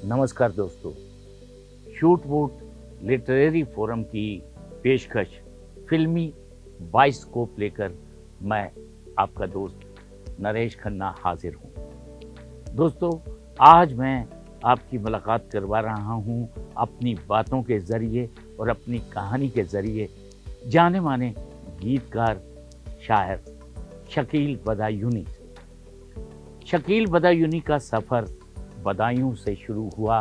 नमस्कार दोस्तों, शूट वूट लिटरेरी फोरम की पेशकश फिल्मी बाइस्कोप लेकर मैं आपका दोस्त नरेश खन्ना हाजिर हूँ। दोस्तों, आज मैं आपकी मुलाकात करवा रहा हूँ अपनी बातों के ज़रिए और अपनी कहानी के ज़रिए जाने माने गीतकार शायर शकील बदायूनी से। शकील बदायूनी का सफ़र बदायूं से शुरू हुआ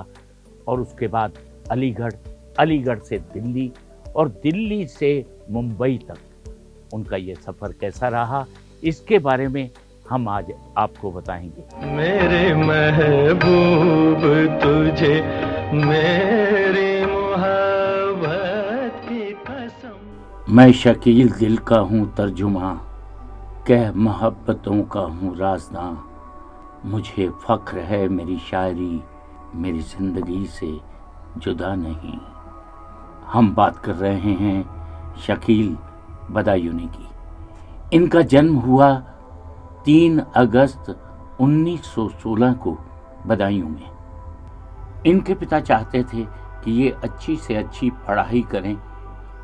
और उसके बाद अलीगढ़, अलीगढ़ से दिल्ली और दिल्ली से मुंबई तक उनका ये सफ़र कैसा रहा, इसके बारे में हम आज आपको बताएंगे। मेरे महबूब तुझे मेरी मोहब्बत की कसम। मैं शकील दिल का हूँ तर्जुमा, कह मोहब्बतों का हूँ राज़दां। मुझे फ़ख्र है मेरी शायरी मेरी ज़िंदगी से जुदा नहीं। हम बात कर रहे हैं शकील बदायूनी की। इनका जन्म हुआ 3 अगस्त 1916 को बदायूं में। इनके पिता चाहते थे कि ये अच्छी से अच्छी पढ़ाई करें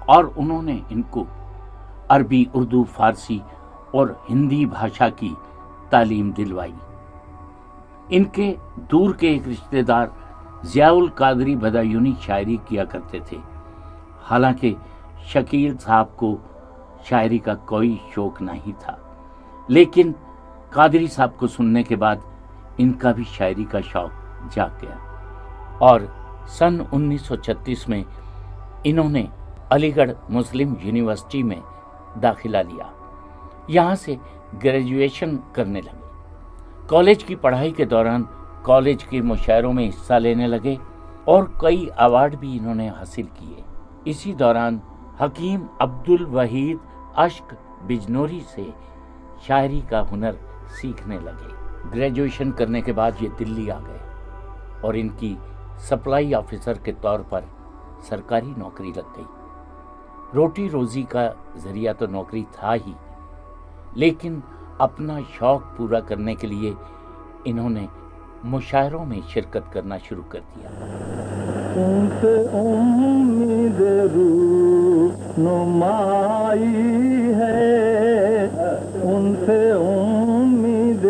और उन्होंने इनको अरबी, उर्दू, फ़ारसी और हिंदी भाषा की तालीम दिलवाई। इनके दूर के एक रिश्तेदार ज़ियाउल कादरी बदायूनी शायरी किया करते थे। हालांकि शकील साहब को शायरी का कोई शौक नहीं था, लेकिन कादरी साहब को सुनने के बाद इनका भी शायरी का शौक जाग गया और सन 1936 में इन्होंने अलीगढ़ मुस्लिम यूनिवर्सिटी में दाखिला लिया। यहाँ से ग्रेजुएशन करने लगे। कॉलेज की पढ़ाई के दौरान कॉलेज के मुशायरों में हिस्सा लेने लगे और कई अवार्ड भी इन्होंने हासिल किए। इसी दौरान हकीम अब्दुल वहीद अश्क बिजनोरी से शायरी का हुनर सीखने लगे। ग्रेजुएशन करने के बाद ये दिल्ली आ गए और इनकी सप्लाई ऑफिसर के तौर पर सरकारी नौकरी लग गई। रोटी रोजी का जरिया तो नौकरी था ही, लेकिन अपना शौक पूरा करने के लिए इन्होंने मुशायरों में शिरकत करना शुरू कर दिया। उनसे उम्मीद रूनुमाई है, उनसे उम्मीद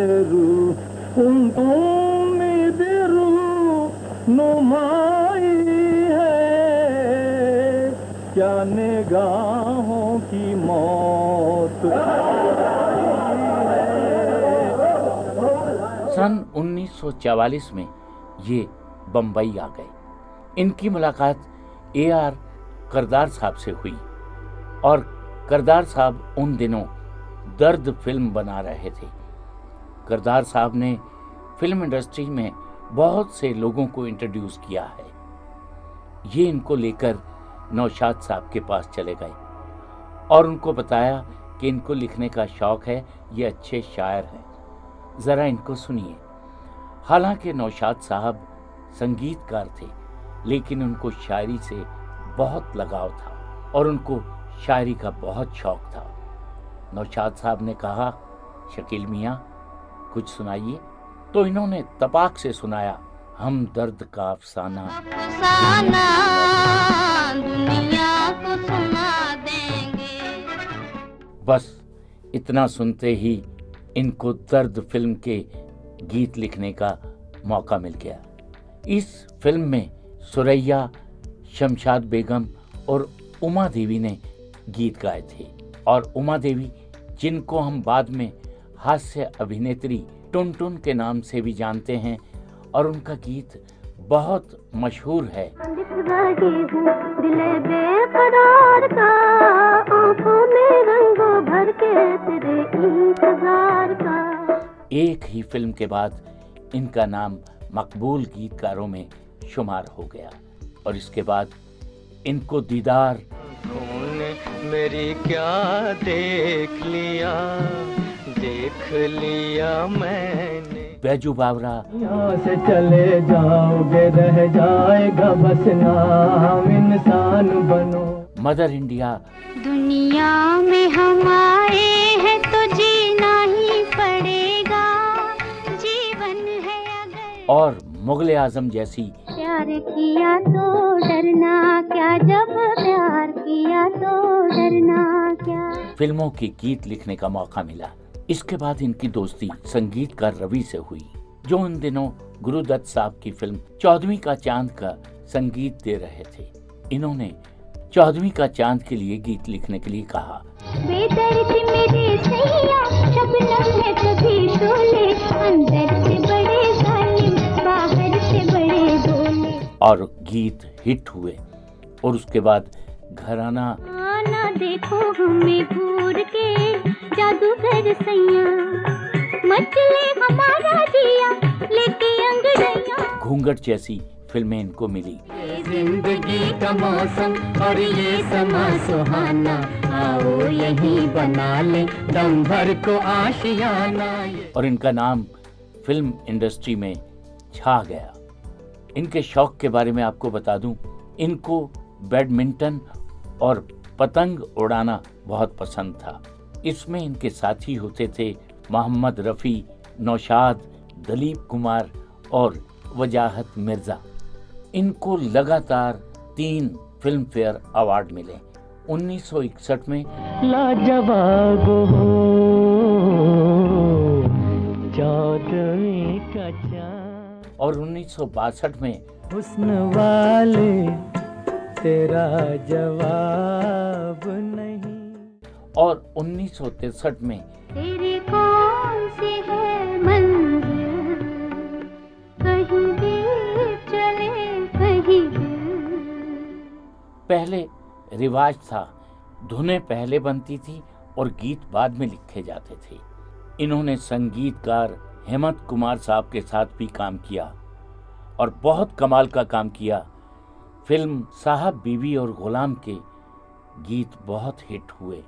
रूनुमाई है, क्या निगाहों की मौत। सन 1944 में ये बम्बई आ गए। इनकी मुलाकात AR करदार साहब से हुई और करदार साहब उन दिनों दर्द फिल्म बना रहे थे। करदार साहब ने फिल्म इंडस्ट्री में बहुत से लोगों को इंट्रोड्यूस किया है। ये इनको लेकर नौशाद साहब के पास चले गए और उनको बताया कि इनको लिखने का शौक है, ये अच्छे शायर हैं, ज़रा इनको सुनिए। हालांकि नौशाद साहब संगीतकार थे, लेकिन उनको शायरी से बहुत लगाव था और उनको शायरी का बहुत शौक था। नौशाद साहब ने कहा, शकील मियाँ कुछ सुनाइए। तो इन्होंने तपाक से सुनाया, हम दर्द का अफसाना दुनिया को सुना देंगे। बस इतना सुनते ही इनको दर्द फिल्म के गीत लिखने का मौका मिल गया। इस फिल्म में सुरैया, शमशाद बेगम और उमा देवी ने गीत गाए थे और उमा देवी, जिनको हम बाद में हास्य अभिनेत्री टुनटुन के नाम से भी जानते हैं, और उनका गीत बहुत मशहूर है। एक ही फिल्म के बाद इनका नाम मकबूल गीतकारों में शुमार हो गया और इसके बाद इनको दीदार मेरी क्या देख लिया मैंने। बैजू बावरा, यहाँ से चले जाओगे रह जाएगा बस नाम, इंसान बनो। मदर इंडिया, दुनिया में हम आए हैं तो जीना ही पड़ेगा, जीवन है अगर। और मुगले आजम जैसी प्यार किया तो डरना क्या, जब प्यार किया तो डरना क्या फिल्मों के गीत लिखने का मौका मिला। इसके बाद इनकी दोस्ती संगीतकार रवि से हुई, जो उन दिनों गुरुदत्त साहब की फिल्म 14वीं का चांद का संगीत दे रहे थे। इन्होंने 14वीं का चांद के लिए गीत लिखने के लिए कहा। बेदर्द मेरे सैया, शबनम में कभी शोले, अंदर से बड़े जालिम, बाहर से बड़े भोले। और गीत हिट हुए और उसके बाद घराना आना देखो हमें घूर के, जादूगर सैया, मचले हमारा जिया, लेके अंगड़ैया। घूंघट जैसी फिल्में इनको मिली। जिंदगी का मौसम और ये समा सुहाना, आओ यहीं बना ले दम भर को आशियाना। और इनका नाम फिल्म इंडस्ट्री में छा गया। इनके शौक के बारे में आपको बता दूं, इनको बैडमिंटन और पतंग उड़ाना बहुत पसंद था। इसमें इनके साथी होते थे मोहम्मद रफ़ी, नौशाद, दलीप कुमार और वजाहत मिर्जा। इनको लगातार 3 फिल्म फेयर अवार्ड मिले। 1961 में लाजवाब हो 14वीं का चांद, और 1962 में हुस्न वाले तेरा जवाब नहीं, और 1963 में तेरी कौन सी है मंजिल, कहीं दिल चले कहीं दिल। पहले रिवाज था, धुनें पहले बनती थी और गीत बाद में लिखे जाते थे। इन्होंने संगीतकार हेमंत कुमार साहब के साथ भी काम किया और बहुत कमाल का काम किया। फिल्म साहब बीवी और गुलाम के गीत बहुत हिट हुए।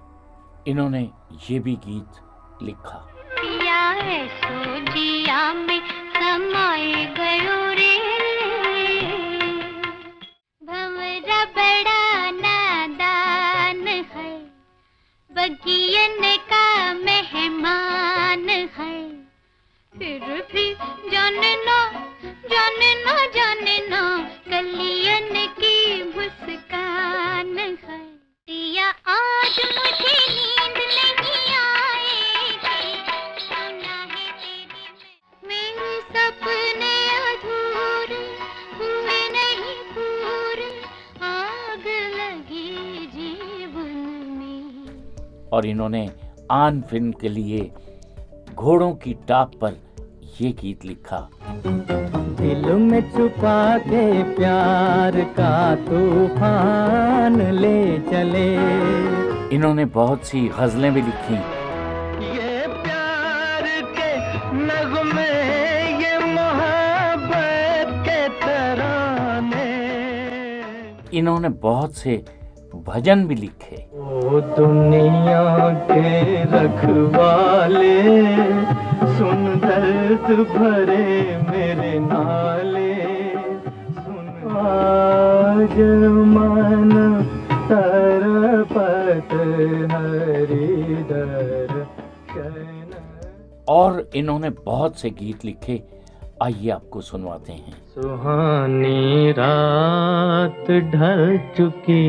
इन्होंने ये भी गीत लिखा। पिया है सो जिया में समाए गयो रे, भंवरा बड़ा नादान है, बगियन का मेहमान है, फिर भी जाने ना जाने ना जाने ना, कलियन की मुस्कान है। दिया आज मुझे नींद नहीं आएगी, सुना है तेरी मेरे सपने अधूरे हुए नहीं पूरे, आग लगी जीवन में। और इन्होंने आन फिल्म के लिए घोड़ों की टाप पर ये गीत लिखा। दिल में छुपा के प्यार का तूफान ले चले। इन्होंने बहुत सी गजलें भी लिखी। ये प्यार के नगमे, ये मोहब्बत के तराने। इन्होंने बहुत से भजन भी लिखे। ओ दुनिया के रखवाले, सुन दर्द भरे मेरे नाले, सुन आज मन तरपत हरिदर शरण। और इन्होंने बहुत से गीत लिखे, आइए आपको सुनवाते हैं। सुहानी रात ढल चुकी,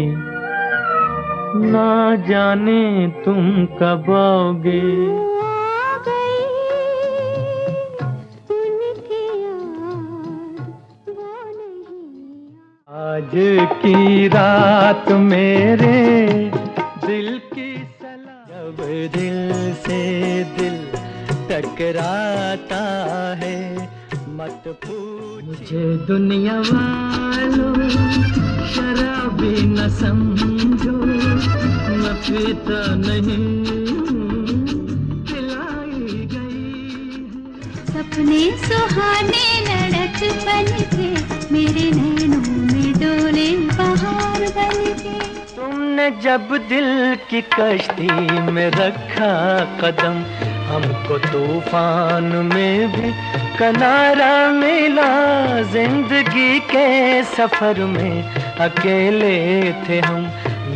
ना जाने तुम कब आओगे। आज की रात मेरे दिल की सलाह, जब दिल से दिल टकराता है, मत पूछ मुझे दुनिया वालों, शराबी न समझो, मैं पीता नहीं, पिलाई गई। सपने सुहाने लड़कपन के, मेरे नैनों में डोले बहार बन के। तुमने जब दिल की कश्ती में रखा कदम, हमको तूफान में भी किनारा मिला। जिंदगी के सफर में अकेले थे हम,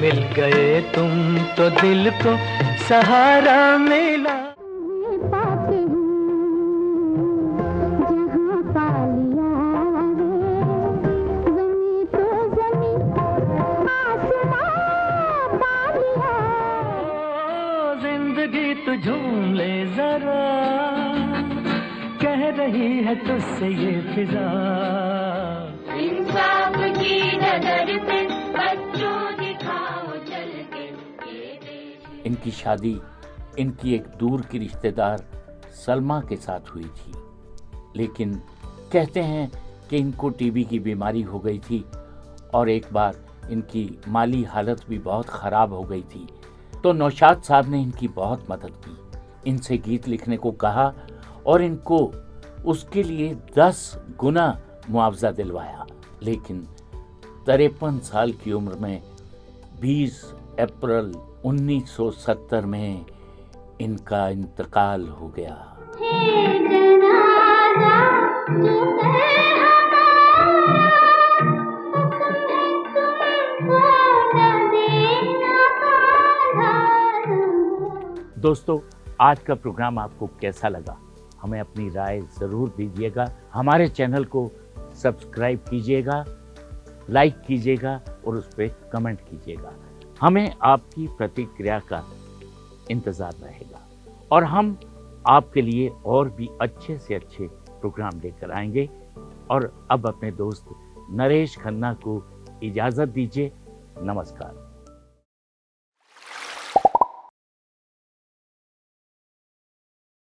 मिल गए तुम तो दिल को सहारा मिला। जहाँ पा लिया ले जरा, कह रही है तुझसे ये फिजा। इंसाफ की नजर से बच्चों दिखाओ चल के इनकी शादी इनकी एक दूर की रिश्तेदार सलमा के साथ हुई थी, लेकिन कहते हैं कि इनको टीबी की बीमारी हो गई थी और एक बार इनकी माली हालत भी बहुत ख़राब हो गई थी, तो नौशाद साहब ने इनकी बहुत मदद की, इनसे गीत लिखने को कहा और इनको उसके लिए 10 गुना मुआवजा दिलवाया। लेकिन 53 साल की उम्र में 20 अप्रैल 1970 में इनका इंतकाल हो गया। दोस्तों, आज का प्रोग्राम आपको कैसा लगा? हमें अपनी राय ज़रूर दीजिएगा। हमारे चैनल को सब्सक्राइब कीजिएगा, लाइक कीजिएगा और उस पर कमेंट कीजिएगा। हमें आपकी प्रतिक्रिया का इंतज़ार रहेगा और हम आपके लिए और भी अच्छे से अच्छे प्रोग्राम लेकर आएंगे। और अब अपने दोस्त नरेश खन्ना को इजाज़त दीजिए। नमस्कार।